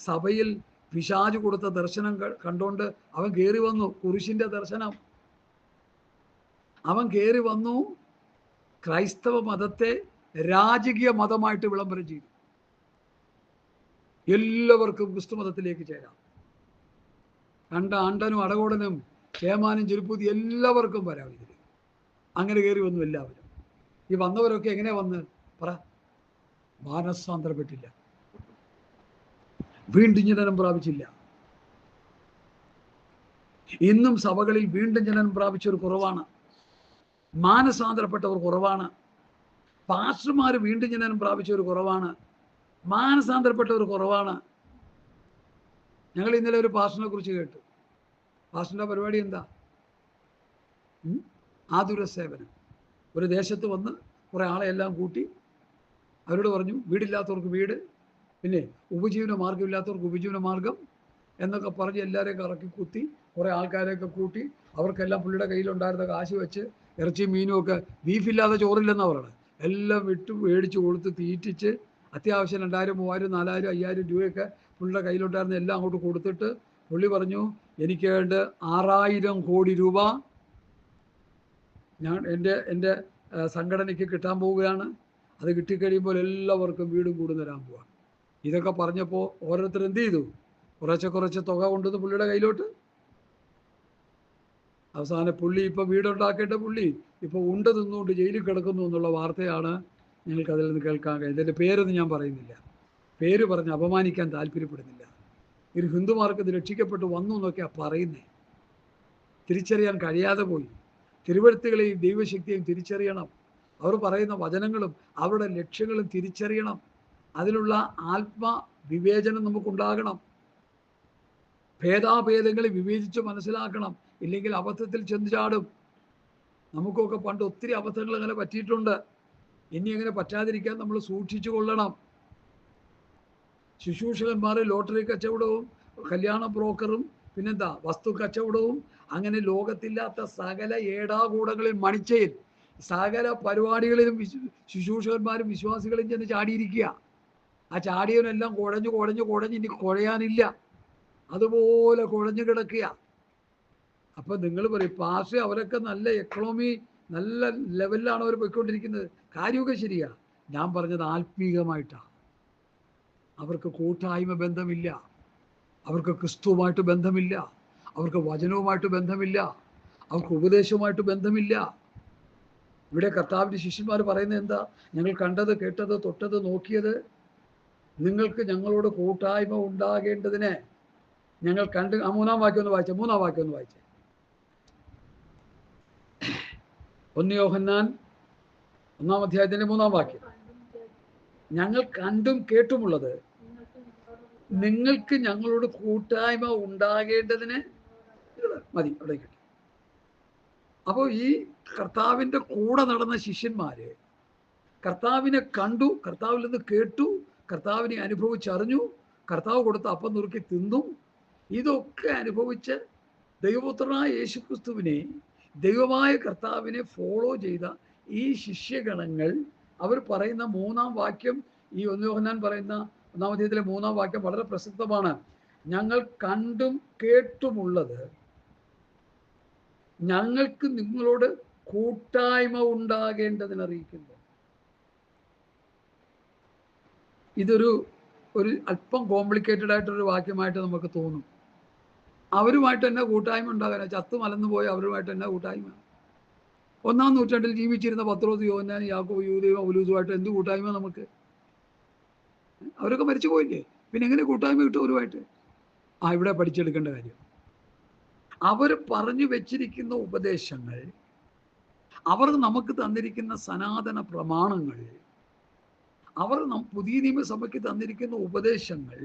സഭയിൽ പിശാച് കൊടുത്ത ദർശനം കണ്ടുകൊണ്ട് അവൻ കയറി വന്നു. കുരിശിന്റെ ദർശനം. അവൻ കയറി വന്നു ക്രൈസ്തവ മതത്തെ രാജകീയ മതമായിട്ട് വിളംബരം ചെയ്തു. എല്ലാവർക്കും ക്രിസ്തു മതത്തിലേക്ക് ചേരാം. കണ്ട അണ്ടനും അടകോടനും ചേമാനും ചെരുപ്പൂതി എല്ലാവർക്കും വരാം ഇതിൽ. അങ്ങനെ കയറി വന്നു എല്ലാവരും. ഈ വന്നവരൊക്കെ എങ്ങനെയാ വന്ന് പറ? മാനസാന്തരപ്പെട്ടില്ല, വീണ്ടും ജനനം പ്രാപിച്ചില്ല. ഇന്നും സഭകളിൽ വീണ്ടും ജനനം പ്രാപിച്ചവർ കുറവാണ്, മാനസാന്തരപ്പെട്ടവർ കുറവാണ്. പാസ്റ്റർമാർ വീണ്ടും ജനനം പ്രാപിച്ചവർ കുറവാണ്, മാനസാന്തരപ്പെട്ടവർ കുറവാണ്. ഞങ്ങൾ ഇന്നലെ ഒരു പാസ്റ്ററിനെ കുറിച്ച് കേട്ടു. പാസ്റ്ററിന്റെ പരിപാടി എന്താ? ആതുര സേവനം. ഒരു ദേശത്ത് വന്ന് കുറെ ആളെ എല്ലാം കൂട്ടി അവരോട് പറഞ്ഞു, വീടില്ലാത്തവർക്ക് വീട്, പിന്നെ ഉപജീവന മാർഗമില്ലാത്തവർക്ക് ഉപജീവന മാർഗം എന്നൊക്കെ പറഞ്ഞ് എല്ലാവരെയും കറക്കി കുത്തി കുറെ ആൾക്കാരെയൊക്കെ കൂട്ടി അവർക്കെല്ലാം പുള്ളിയുടെ കയ്യിലുണ്ടായിരുന്ന കാശ് വെച്ച് ഇറച്ചിയും മീനും ഒക്കെ, ബീഫില്ലാതെ ചോറില്ലെന്നാണ് പറയുന്നത്, എല്ലാം വിട്ട് മേടിച്ച് കൊടുത്ത് തീറ്റിച്ച് അത്യാവശ്യം 2000, 3000, 4000, 5000 രൂപയൊക്കെ പുള്ളിയുടെ കയ്യിലുണ്ടായിരുന്ന എല്ലാം അങ്ങോട്ട് കൊടുത്തിട്ട് പുള്ളി പറഞ്ഞു, എനിക്ക് വേണ്ട 6000 കോടി രൂപ ഞാൻ എൻ്റെ സംഘടനയ്ക്ക് കിട്ടാൻ പോവുകയാണ്. അത് കിട്ടിക്കഴിയുമ്പോൾ എല്ലാവർക്കും വീടും കൂടും തരാൻ പോവാണ്. ഇതൊക്കെ പറഞ്ഞപ്പോൾ ഓരോരുത്തർ എന്ത് ചെയ്തു? കുറച്ച് തുക കൊണ്ടുവന്ന് പുള്ളിയുടെ കയ്യിലോട്ട്. അവസാനം പുള്ളി ഇപ്പം വീടുണ്ടാക്കേണ്ട പുള്ളി ഇപ്പോൾ ഉണ്ട് നിന്നുകൊണ്ട് ജയിലിൽ കിടക്കുന്നു എന്നുള്ള വാർത്തയാണ് ഞങ്ങൾക്ക് അതിൽ നിന്ന് കേൾക്കാൻ കഴിയും. ഇതിൻ്റെ പേരൊന്നും ഞാൻ പറയുന്നില്ല, പേര് പറഞ്ഞ് അപമാനിക്കാൻ താല്പര്യപ്പെടുന്നില്ല. ഒരു ഹിന്ദുമാർക്ക് ഇത് രക്ഷിക്കപ്പെട്ട് വന്നു എന്നൊക്കെയാണ് പറയുന്നേ. തിരിച്ചറിയാൻ കഴിയാതെ പോയി. തിരുവഴുത്തുകളെയും ദൈവശക്തിയെയും തിരിച്ചറിയണം. അവർ പറയുന്ന വചനങ്ങളും അവരുടെ ലക്ഷ്യങ്ങളും തിരിച്ചറിയണം. അതിലുള്ള ആത്മവിവേചനം നമുക്കുണ്ടാകണം. ഭേദാഭേദങ്ങളെ വിവേചിച്ച് മനസ്സിലാക്കണം. ഇല്ലെങ്കിൽ അബദ്ധത്തിൽ ചെന്ന് ചാടും. നമുക്കൊക്കെ പണ്ട് ഒത്തിരി അബദ്ധങ്ങൾ അങ്ങനെ പറ്റിയിട്ടുണ്ട്. ഇനി അങ്ങനെ പറ്റാതിരിക്കാൻ നമ്മൾ സൂക്ഷിച്ചു കൊള്ളണം. ശുശ്രൂഷകന്മാർ ലോട്ടറി കച്ചവടവും കല്യാണ ബ്രോക്കറും പിന്നെന്താ വസ്തു കച്ചവടവും അങ്ങനെ ലോകത്തില്ലാത്ത സകല ഏടാകൂടങ്ങളിൽ മണിച്ചയിൽ സകല പരിപാടികളിലും ശുശ്രൂഷകന്മാരും വിശ്വാസികളും ചെന്ന് ചാടിയിരിക്കുക. ആ ചാടിയവനെല്ലാം കുഴഞ്ഞ് ഇനി കുഴയാനില്ല, അതുപോലെ കുഴഞ്ഞു കിടക്കുക. അപ്പം നിങ്ങൾ പറയും, പാസ്റ്റർ അവരൊക്കെ നല്ല എക്കണോമി നല്ല ലെവലിലാണ് അവർ പോയിക്കൊണ്ടിരിക്കുന്നത്. കാര്യമൊക്കെ ശരിയാ. ഞാൻ പറഞ്ഞത് ആത്മീകമായിട്ടാണ്. അവർക്ക് കൂട്ടായ്മ ബന്ധമില്ല, അവർക്ക് ക്രിസ്തുവുമായിട്ട് ബന്ധമില്ല, അവർക്ക് വചനവുമായിട്ട് ബന്ധമില്ല, അവർക്ക് ഉപദേശവുമായിട്ട് ബന്ധമില്ല. ഇവിടെ കർത്താവിൻ്റെ ശിഷ്യന്മാർ പറയുന്നത് എന്താ? ഞങ്ങൾ കണ്ടത്, കേട്ടത്, തൊട്ടത്, നോക്കിയത് നിങ്ങൾക്ക് ഞങ്ങളോട് കൂട്ടായ്മ ഉണ്ടാകേണ്ടതിന് ഞങ്ങൾ കണ്ട്. ആ മൂന്നാം വാക്യം ഒന്ന് വായിച്ചേ. 1 യോഹന്നാൻ 1-ാം അധ്യായത്തിന്റെ 3-ാം വാക്യം. ഞങ്ങൾ കണ്ടും കേട്ടുമുള്ളത് നിങ്ങൾക്ക് ഞങ്ങളോട് കൂട്ടായ്മ ഉണ്ടാകേണ്ടതിന് മതി. അവിടെ കിട്ടി. അപ്പോൾ ഈ കർത്താവിൻ്റെ കൂടെ നടന്ന ശിഷ്യന്മാര് കർത്താവിനെ കണ്ടു, കർത്താവിൽ നിന്ന് കേട്ടു, കർത്താവിനെ അനുഭവിച്ചറിഞ്ഞു, കർത്താവ് കൊടുത്ത അപ്പം നുറുക്കി തിന്നു. ഇതൊക്കെ അനുഭവിച്ച് ദൈവപുത്രനായ യേശുക്രിസ്തുവിനെ, ദൈവമായ കർത്താവിനെ ഫോളോ ചെയ്ത ഈ ശിഷ്യഗണങ്ങൾ അവർ പറയുന്ന 3-ാം വാക്യം, ഈ 1 യോഹന്നാൻ പറയുന്ന 1-ാം അധ്യായത്തിലെ 3-ാം വാക്യം വളരെ പ്രസക്തമാണ്. ഞങ്ങൾ കണ്ടും കേട്ടുമുള്ളത് ഞങ്ങൾക്ക് നിങ്ങളോട് കൂട്ടായ്മ ഉണ്ടാകേണ്ടതിന് അറിയിക്കുന്നു. ഇതൊരു അല്പം കോംപ്ലിക്കേറ്റഡ് ആയിട്ടൊരു വാക്യമായിട്ട് നമുക്ക് തോന്നും. അവരുമായിട്ട് തന്നെ കൂട്ടായ്മ ഉണ്ടാകാനാ? ചത്തു മലന്നു പോയ അവരുമായിട്ട് തന്നെ കൂട്ടായ്മ? 1-ാം നൂറ്റാണ്ടിൽ ജീവിച്ചിരുന്ന പത്രോസ്, യോഹന്നാൻ, യാക്കോബ്, യൂദയും പൗലോസുമായിട്ട് എന്ത് കൂട്ടായ്മ നമുക്ക്? അവരൊക്കെ മരിച്ചു പോയില്ലേ, പിന്നെ എങ്ങനെ കൂട്ടായ്മ കിട്ടും അവരുമായിട്ട്? ഇവിടെ പഠിച്ചെടുക്കേണ്ട കാര്യം, അവർ പറഞ്ഞു വെച്ചിരിക്കുന്ന ഉപദേശങ്ങൾ, അവർ നമുക്ക് തന്നിരിക്കുന്ന സനാതന പ്രമാണങ്ങൾ, അവർ പുതിയ നിയമസഭയ്ക്ക് തന്നിരിക്കുന്ന ഉപദേശങ്ങൾ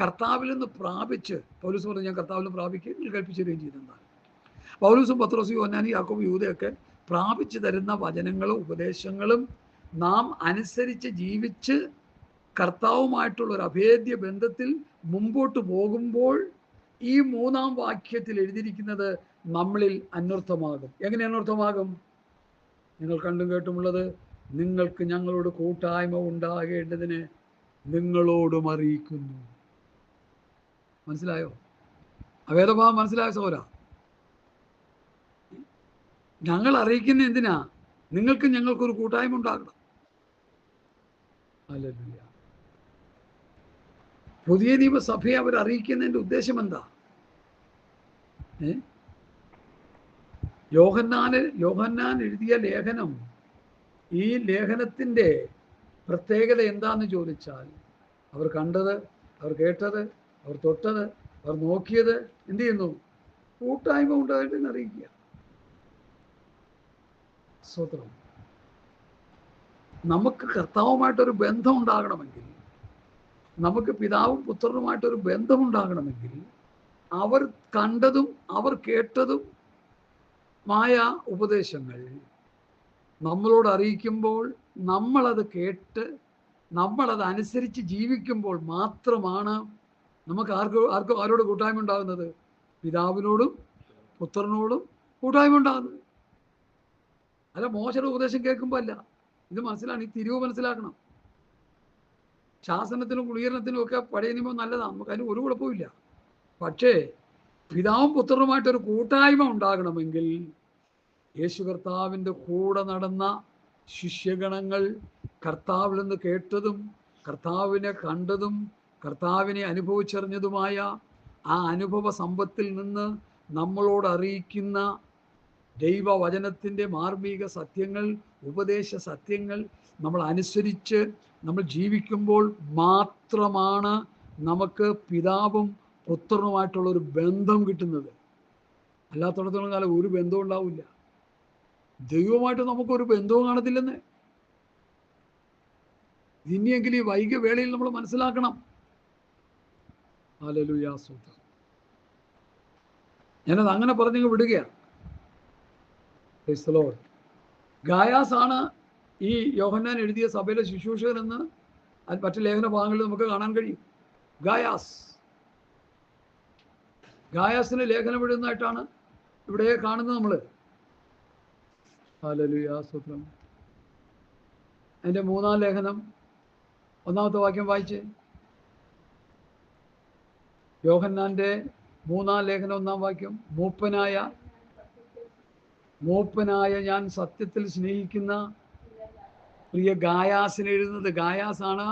കർത്താവിൽ നിന്ന് പ്രാപിച്ച്, പൗലോസ് പറഞ്ഞു ഞാൻ കർത്താവിൽ നിന്ന് പ്രാപിക്കുകയും കൽപ്പിച്ചുതരികയും ചെയ്തെന്നാണ്. പൗലോസും പത്രോസും യോഹന്നാനും യാക്കോബും യൂദയൊക്കെ പ്രാപിച്ചു തരുന്ന വചനങ്ങളും ഉപദേശങ്ങളും നാം അനുസരിച്ച് ജീവിച്ച് കർത്താവുമായിട്ടുള്ള ഒരു അഭേദ്യ ബന്ധത്തിൽ മുമ്പോട്ട് പോകുമ്പോൾ ഈ 3-ാം വാക്യത്തിൽ എഴുതിയിരിക്കുന്നത് നമ്മളിൽ അന്വർത്ഥമാകും. എങ്ങനെ അന്വർത്ഥമാകും? നിങ്ങൾ കണ്ടും കേട്ടുമുള്ളത് നിങ്ങൾക്ക് ഞങ്ങളോട് കൂട്ടായ്മ ഉണ്ടാകേണ്ടതിന് നിങ്ങളോടും അറിയിക്കുന്നു. മനസ്സിലായോ? വേദഭാവം മനസ്സിലായ സഹോദരാ? ഞങ്ങൾ അറിയിക്കുന്ന എന്തിനാ? നിങ്ങൾക്ക് ഞങ്ങൾക്കൊരു കൂട്ടായ്മ ഉണ്ടാകണം. ഹല്ലേലൂയ. പുതിയ നിയമസഭയെ അവർ അറിയിക്കുന്നതിൻ്റെ ഉദ്ദേശം എന്താ? യോഹന്നാൻ എഴുതിയ ലേഖനം ഈ ലേഖനത്തിൻ്റെ പ്രത്യേകത എന്താണെന്ന് ചോദിച്ചാൽ, അവർ കണ്ടത്, അവർ കേട്ടത്, അവർ തൊട്ടത്, അവർ നോക്കിയത് എന്ത് ചെയ്യുന്നു? കൂട്ടായ്മ ഉണ്ടായിട്ട് അറിയിക്കുക. സ്തോത്രം. നമുക്ക് കർത്താവുമായിട്ടൊരു ബന്ധം ഉണ്ടാകണമെങ്കിൽ, നമുക്ക് പിതാവും പുത്രനുമായിട്ടൊരു ബന്ധമുണ്ടാകണമെങ്കിൽ, അവർ കണ്ടതും അവർ കേട്ടതും മായ ഉപദേശങ്ങൾ നമ്മളോട് അറിയിക്കുമ്പോൾ, നമ്മളത് കേട്ട് നമ്മളത് അനുസരിച്ച് ജീവിക്കുമ്പോൾ മാത്രമാണ് നമുക്ക് ആരോട് കൂട്ടായ്മ ഉണ്ടാകുന്നത്? പിതാവിനോടും പുത്രനോടും കൂട്ടായ്മ ഉണ്ടാകുന്നത്. അല്ല മോശയുടെ ഉപദേശം കേൾക്കുമ്പോൾ അല്ല. ഇത് മനസ്സിലാണ്, ഈ തിരിവ് മനസ്സിലാക്കണം. ശാസനത്തിനും കുളീകരണത്തിനും ഒക്കെ പഴയ നിയമം നല്ലതാണ്, നമുക്ക് അതിന് ഒരു കുഴപ്പമില്ല. പക്ഷേ പിതാവും പുത്രനുമായിട്ടൊരു കൂട്ടായ്മ ഉണ്ടാകണമെങ്കിൽ യേശു കർത്താവിൻ്റെ കൂടെ നടന്ന ശിഷ്യഗണങ്ങൾ കർത്താവിൽ നിന്ന് കേട്ടതും കർത്താവിനെ കണ്ടതും കർത്താവിനെ അനുഭവിച്ചറിഞ്ഞതുമായ ആ അനുഭവ സമ്പത്തിൽ നിന്ന് നമ്മളോട് അറിയിക്കുന്ന ദൈവവചനത്തിൻ്റെ മാർമിക സത്യങ്ങൾ, ഉപദേശ സത്യങ്ങൾ നമ്മൾ അനുസരിച്ച് നമ്മൾ ജീവിക്കുമ്പോൾ മാത്രമാണ് നമുക്ക് പിതാവും പുത്രനുമായിട്ടുള്ളൊരു ബന്ധം കിട്ടുന്നത്. അല്ലാത്തടത്തോളം കാലം ഒരു ബന്ധവും ഉണ്ടാവില്ല. ദൈവമായിട്ട് നമുക്കൊരു ബന്ധവും കാണത്തില്ലെന്ന്. ഇനിയെങ്കിലും ഈ വൈകിയ വേളയിൽ നമ്മൾ മനസ്സിലാക്കണം. ഹല്ലേലൂയ, സ്തോത്രം. ഞാനത് അങ്ങനെ പറഞ്ഞങ്ങ് വിടുകയാണ്. Praise the Lord. ഗായാസ് ആണ് ഈ യോഹന്നാൻ എഴുതിയ സഭയിലെ ശുശ്രൂഷകൻ എന്ന് മറ്റു ലേഖന ഭാഗങ്ങളിൽ നമുക്ക് കാണാൻ കഴിയും. ഗായാസിന് ലേഖനം എഴുതുന്നതായിട്ടാണ് ഇവിടെ കാണുന്നത് നമ്മൾ. ഹല്ലേലൂയ, സ്തോത്രം. അതിൻ്റെ 3-ാം ലേഖനം 1-ാമത്തെ വാക്യം വായിച്ച്. യോഹന്നാൻ്റെ 3-ാം ലേഖനം 1-ാം വാക്യം. മൂപ്പനായ ഞാൻ സത്യത്തിൽ സ്നേഹിക്കുന്ന പ്രിയ ഗായാസിന് എഴുതുന്നത്. ഗായാസാണ്.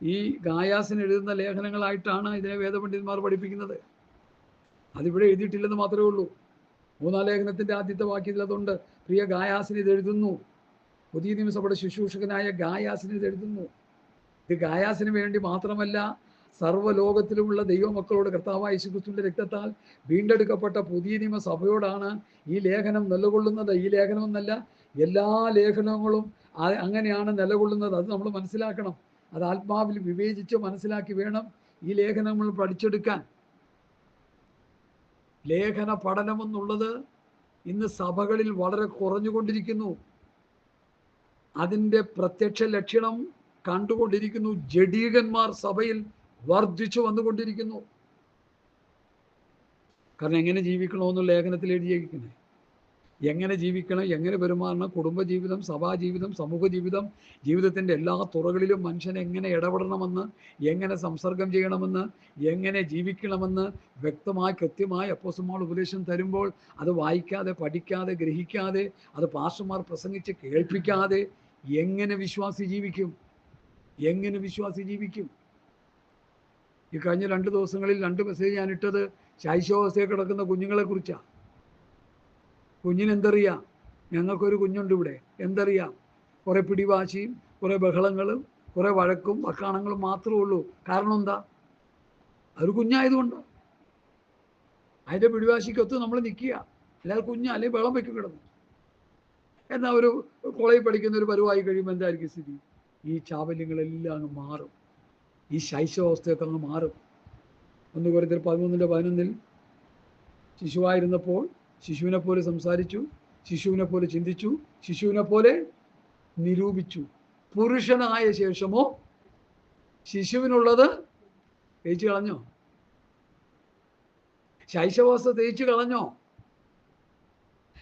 ഈ ഗായാസിന് എഴുതുന്ന ലേഖനങ്ങളായിട്ടാണ് ഇതിനെ വേദപണ്ഡിതന്മാർ പഠിപ്പിക്കുന്നത്. അതിവിടെ എഴുതിയിട്ടില്ലെന്ന് മാത്രമേ ഉള്ളൂ. 3-ാം ലേഖനത്തിൻ്റെ ആദ്യത്തെ വാക്യത്തിൽ അതുണ്ട്. പ്രിയ ഗായാസിന് ഇത് എഴുതുന്നു. പുതിയ നിയമസഭയുടെ ശുശ്രൂഷകനായ ഗായാസിന് ഇത് എഴുതുന്നു. ഇത് ഗായാസിന് വേണ്ടി മാത്രമല്ല, സർവ്വലോകത്തിലുമുള്ള ദൈവമക്കളോട് കർത്താവായ യേശുക്രിസ്തുവിന്റെ രക്തത്താൽ വീണ്ടെടുക്കപ്പെട്ട പുതിയ നിയമസഭയോടാണ് ഈ ലേഖനം നിലകൊള്ളുന്നത്. ഈ ലേഖനം എന്നല്ല, എല്ലാ ലേഖനങ്ങളും അങ്ങനെയാണ് നിലകൊള്ളുന്നത്. അത് നമ്മൾ മനസ്സിലാക്കണം. അത് ആത്മാവിൽ വിവേചിച്ച് മനസ്സിലാക്കി വേണം ഈ ലേഖനങ്ങൾ പഠിച്ചെടുക്കാൻ. ലേഖന പഠനം എന്നുള്ളത് ഇന്ന് സഭകളിൽ വളരെ കുറഞ്ഞുകൊണ്ടിരിക്കുന്നു. അതിൻ്റെ പ്രത്യക്ഷ ലക്ഷണം കണ്ടുകൊണ്ടിരിക്കുന്നു. ജഡീകന്മാർ സഭയിൽ വർദ്ധിച്ചു വന്നുകൊണ്ടിരിക്കുന്നു. കാരണം എങ്ങനെ ജീവിക്കണമെന്നുള്ള ലേഖനത്തിൽ എഴുതിയിരിക്കുന്നത്. എങ്ങനെ ജീവിക്കണം, എങ്ങനെ പെരുമാറണം, കുടുംബജീവിതം, സഭാജീവിതം, സമൂഹ ജീവിതം, ജീവിതത്തിൻ്റെ എല്ലാ തുറകളിലും മനുഷ്യൻ എങ്ങനെ ഇടപെടണമെന്ന്, എങ്ങനെ സംസർഗം ചെയ്യണമെന്ന്, എങ്ങനെ ജീവിക്കണമെന്ന് വ്യക്തമായി കൃത്യമായി അപ്പോസ്തലന്മാർ ഉപദേശം തരുമ്പോൾ അത് വായിക്കാതെ, പഠിക്കാതെ, ഗ്രഹിക്കാതെ, അത് പാസ്റ്റർമാർ പ്രസംഗിച്ച് കേൾപ്പിക്കാതെ എങ്ങനെ വിശ്വാസി ജീവിക്കും? എങ്ങനെ വിശ്വാസി ജീവിക്കും? ഈ കഴിഞ്ഞ 2 ദിവസങ്ങളിൽ 2 മെസ്സേജ് ഞാൻ ഇട്ടത് ശൈശവാവസ്ഥയിൽ കിടക്കുന്ന കുഞ്ഞുങ്ങളെ കുറിച്ചാണ്. കുഞ്ഞിനെന്തറിയാം? ഞങ്ങൾക്കൊരു കുഞ്ഞുണ്ട് ഇവിടെ. എന്തറിയാം? കുറെ പിടിവാശിയും കുറെ ബഹളങ്ങളും കുറെ വഴക്കും വക്കാണങ്ങളും മാത്രമേ ഉള്ളൂ. കാരണം എന്താ? അതൊരു കുഞ്ഞായതുകൊണ്ട്. അതിൻ്റെ പിടിവാശിക്കൊത്ത് നമ്മൾ നിൽക്കുക. അല്ലാതെ കുഞ്ഞ് അല്ലെങ്കിൽ ബഹളം വെക്കും കിടന്നു. എന്നാൽ ഒരു കോളേജിൽ പഠിക്കുന്ന ഒരു പരുവായി കഴിയുമ്പോൾ എന്തായിരിക്കും സ്ഥിതി? ഈ ചാബല്യങ്ങളെല്ലാം അങ്ങ് മാറും. ഈ ശൈശവാവസ്ഥയൊക്കെ അങ്ങ് മാറും. 1 കൊരിന്ത്യർ 13:11 ശിശുവായിരുന്നപ്പോൾ ശിശുവിനെ പോലെ സംസാരിച്ചു, ശിശുവിനെ പോലെ ചിന്തിച്ചു, ശിശുവിനെ പോലെ നിരൂപിച്ചു. പുരുഷനായ ശേഷമോ ശിശുവിനുള്ളത് തേച്ചു കളഞ്ഞോ? ശൈശവാവസ്ഥ തേച്ചു കളഞ്ഞോ?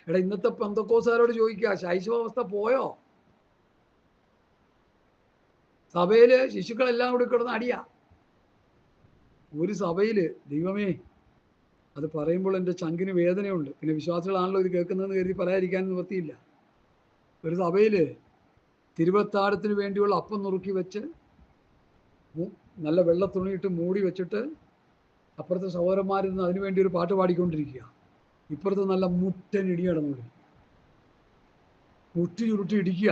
എടാ, ഇന്നത്തെ പെന്തക്കോസ്തുകാരോട് ചോദിക്കുക, ശൈശവാവസ്ഥ പോയോ? സഭയില് ശിശുക്കളെല്ലാം കൂടി കിടന്ന് അടിയാ. ഒരു സഭയില്, ദൈവമേ, അത് പറയുമ്പോൾ എൻ്റെ ചങ്കിന് വേദനയുണ്ട്. പിന്നെ വിശ്വാസികളാണല്ലോ ഇത് കേൾക്കുന്നതെന്ന് കരുതി പറയാതിരിക്കാൻ നിവൃത്തിയില്ല. ഒരു സഭയിൽ തിരുവത്താഴത്തിന് വേണ്ടിയുള്ള അപ്പം നുറുക്കി വെച്ച് നല്ല വെള്ള തുണിയിട്ട് മൂടി വെച്ചിട്ട് അപ്പുറത്തെ സഹോദരന്മാരിന്ന് അതിനു വേണ്ടി ഒരു പാട്ട് പാടിക്കൊണ്ടിരിക്കുക. ഇപ്പുറത്ത് നല്ല മുട്ടൻ ഇടി നടന്നുകൊണ്ടിരിക്കുക. മുട്ടി ചുരുട്ടി ഇടിക്കുക.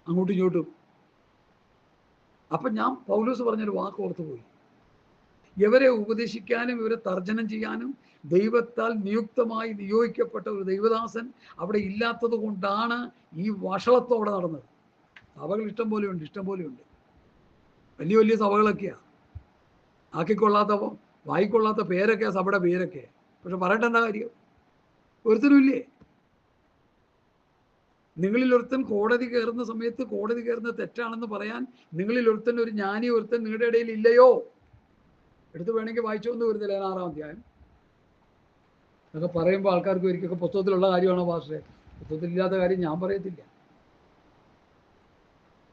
അങ്ങോട്ടും ഇങ്ങോട്ടും. അപ്പം ഞാൻ പൗലോസ് പറഞ്ഞൊരു വാക്ക് ഓർത്തു പോയി. ഇവരെ ഉപദേശിക്കാനും ഇവരെ തർജ്ജനം ചെയ്യാനും ദൈവത്താൽ നിയോഗിക്കപ്പെട്ട ഒരു ദൈവദാസൻ അവിടെ ഇല്ലാത്തത് കൊണ്ടാണ് ഈ വഷളത്തോടെ നടന്നത്. സഭകൾ ഇഷ്ടം പോലെയുണ്ട്. വലിയ വലിയ സഭകളൊക്കെയാണ്. ആക്കിക്കൊള്ളാത്ത വായിക്കൊള്ളാത്ത പേരൊക്കെ സഭയുടെ പേരൊക്കെ. പക്ഷെ പറയട്ടെ എന്താ കാര്യം? ഒരുത്തരും ഇല്ലേ? നിങ്ങളിൽ ഒരുത്തൻ കോടതി കയറുന്ന സമയത്ത് കോടതി കയറുന്നത് തെറ്റാണെന്ന് പറയാൻ നിങ്ങളിൽ ഒരുത്തൻ, ഒരു ജ്ഞാനി ഒരുത്തൻ നിങ്ങളുടെ ഇടയിൽ ഇല്ലയോ? എടുത്ത് വേണമെങ്കിൽ വായിച്ചോന്ന് വരുന്നില്ല 6-ാം അധ്യായം. അതൊക്കെ പറയുമ്പോൾ ആൾക്കാർക്ക് ഒരിക്കലൊക്കെ പുസ്തകത്തിലുള്ള കാര്യമാണോ പാസ്റ്ററെ? പുസ്തകത്തിലില്ലാത്ത കാര്യം ഞാൻ പറയത്തില്ല.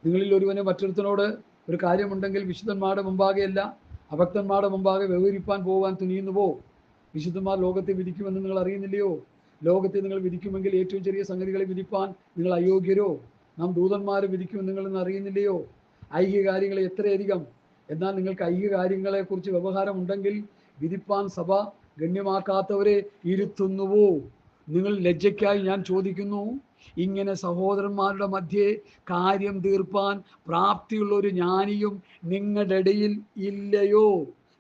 നിങ്ങളിൽ ഒരുവന് മറ്റൊരുത്തനോട് ഒരു കാര്യമുണ്ടെങ്കിൽ വിശുദ്ധന്മാരുടെ മുമ്പാകെയല്ല അഭക്തന്മാരുടെ മുമ്പാകെ വ്യവഹരിപ്പാൻ പോകാൻ തുനിയുന്നു പോ. വിശുദ്ധന്മാർ ലോകത്തെ വിധിക്കുമെന്ന് നിങ്ങൾ അറിയുന്നില്ലയോ? ലോകത്തെ നിങ്ങൾ വിധിക്കുമെങ്കിൽ ഏറ്റവും ചെറിയ സംഗതികളെ വിധിപ്പാൻ നിങ്ങൾ അയോഗ്യരോ? നാം ദൂതന്മാരെ വിധിക്കുമെന്ന് നിങ്ങളെന്ന് അറിയുന്നില്ലയോ? ഐഹിക കാര്യങ്ങളെ എത്രയധികം! എന്നാൽ നിങ്ങൾക്ക് ഐഹിക കാര്യങ്ങളെക്കുറിച്ച് വ്യവഹാരം ഉണ്ടെങ്കിൽ വിധിപ്പാൻ സഭ ഗണ്യമാക്കാത്തവരെ ഇരുത്തുന്നുവോ? നിങ്ങൾ ലജ്ജയ്ക്കായി ഞാൻ ചോദിക്കുന്നു, ഇങ്ങനെ സഹോദരന്മാരുടെ മധ്യേ കാര്യം തീർപ്പാൻ പ്രാപ്തിയുള്ള ഒരു ജ്ഞാനിയും നിങ്ങളുടെ ഇടയിൽ ഇല്ലയോ?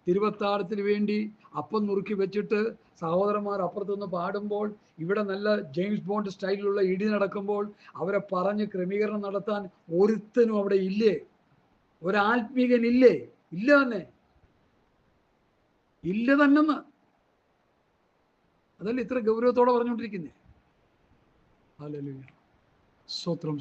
തിരുവത്താഴത്തിന് വേണ്ടി അപ്പം നുറുക്കി വെച്ചിട്ട് സഹോദരന്മാർ അപ്പുറത്തുനിന്ന് പാടുമ്പോൾ ഇവിടെ നല്ല ജെയിംസ് ബോണ്ട് സ്റ്റൈലിലുള്ള ഇടി നടക്കുമ്പോൾ അവരെ പറഞ്ഞ് ക്രമീകരണം നടത്താൻ ഒരുത്തനും അവിടെ ഇല്ലേ? ഒരാത്മീകനില്ലേ? ഇല്ല തന്നെ, ഇല്ല തന്നെന്ന്. അതല്ല ഇത്ര ഗൗരവത്തോടെ പറഞ്ഞുകൊണ്ടിരിക്കുന്നേ. ഹല്ലേലൂയ. സ്തോത്രം.